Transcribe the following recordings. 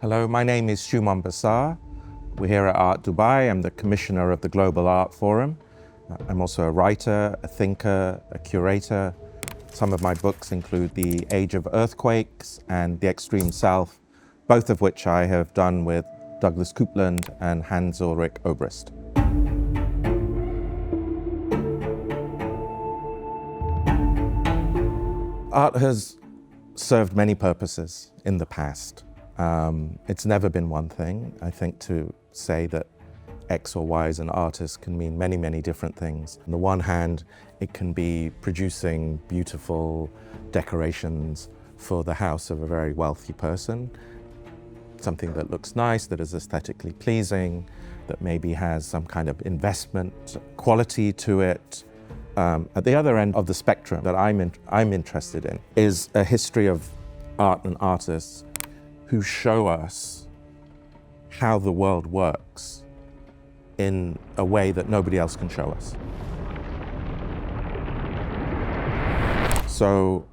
Hello, my name is Shumon Basar. We're here at Art Dubai. I'm the commissioner of the Global Art Forum. I'm also a writer, a thinker, a curator. Some of my books include The Age of Earthquakes and The Extreme South, both of which I have done with Douglas Coupland and Ulrich Obrist. Art has served many purposes in the past. It's never been one thing. I think to say that X or Y is an artist can mean many, many different things. On the one hand, it can be producing beautiful decorations for the house of a very wealthy person, something that looks nice, that is aesthetically pleasing, that maybe has some kind of investment quality to it. At the other end of the spectrum that I'm interested in is a history of art and artists who show us how the world works in a way that nobody else can show us. So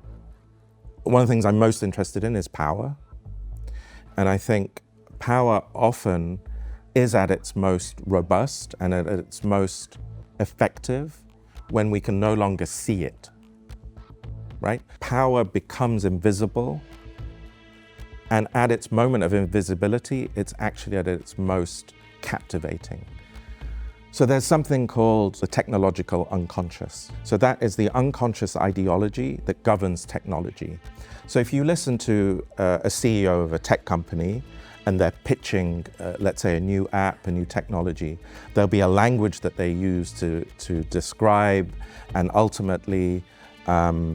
one of the things I'm most interested in is power. And I think power often is at its most robust and at its most effective when we can no longer see it, right? Power becomes invisible, and at its moment of invisibility, it's actually at its most captivating. So there's something called the technological unconscious. So that is the unconscious ideology that governs technology. So if you listen to a CEO of a tech company and they're pitching, let's say, a new app, a new technology, there'll be a language that they use to describe and ultimately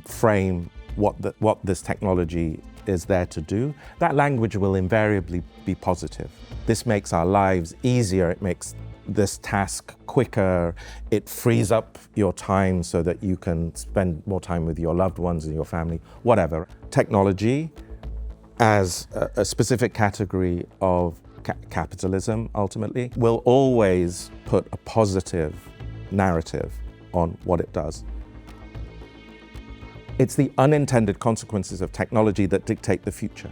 frame what this technology is there to do. That language will invariably be positive. This makes our lives easier. It makes this task quicker. It frees up your time so that you can spend more time with your loved ones and your family, whatever. Technology as a specific category of capitalism, ultimately, will always put a positive narrative on what it does. It's the unintended consequences of technology that dictate the future.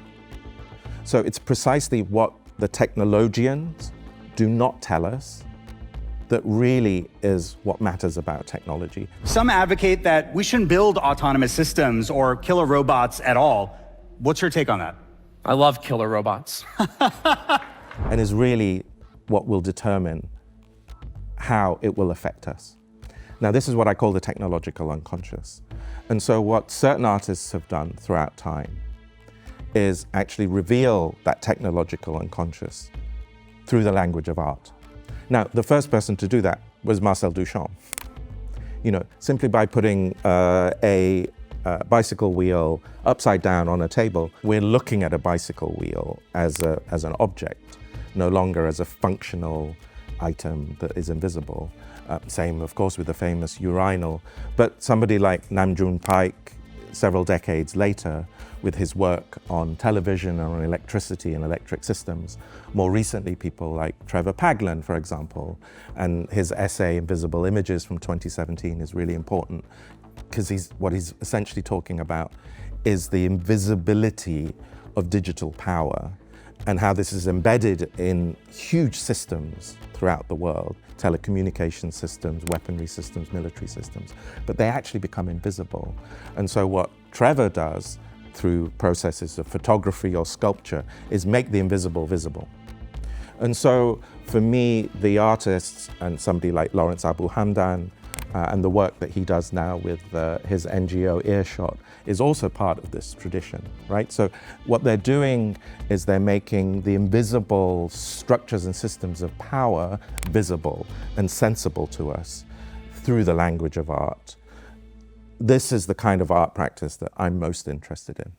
So it's precisely what the technologians do not tell us that really is what matters about technology. Some advocate that we shouldn't build autonomous systems or killer robots at all. What's your take on that? I love killer robots. And is really what will determine how it will affect us. Now, this is what I call the technological unconscious. And so what certain artists have done throughout time is actually reveal that technological unconscious through the language of art. Now, the first person to do that was Marcel Duchamp. You know, simply by putting a bicycle wheel upside down on a table, we're looking at a bicycle wheel as an object, no longer as a functional item that is invisible. Same, of course, with the famous urinal. But somebody like Nam June Paik, several decades later, with his work on television and on electricity and electric systems. More recently, people like Trevor Paglen, for example, and his essay, Invisible Images from 2017 is really important because what he's essentially talking about is the invisibility of digital power and how this is embedded in huge systems throughout the world, telecommunication systems, weaponry systems, military systems, but they actually become invisible. And so what Trevor does through processes of photography or sculpture is make the invisible visible. And so for me, the artists and somebody like Lawrence Abu Hamdan and the work that he does now with his NGO Earshot is also part of this tradition, right? So what they're doing is they're making the invisible structures and systems of power visible and sensible to us through the language of art. This is the kind of art practice that I'm most interested in.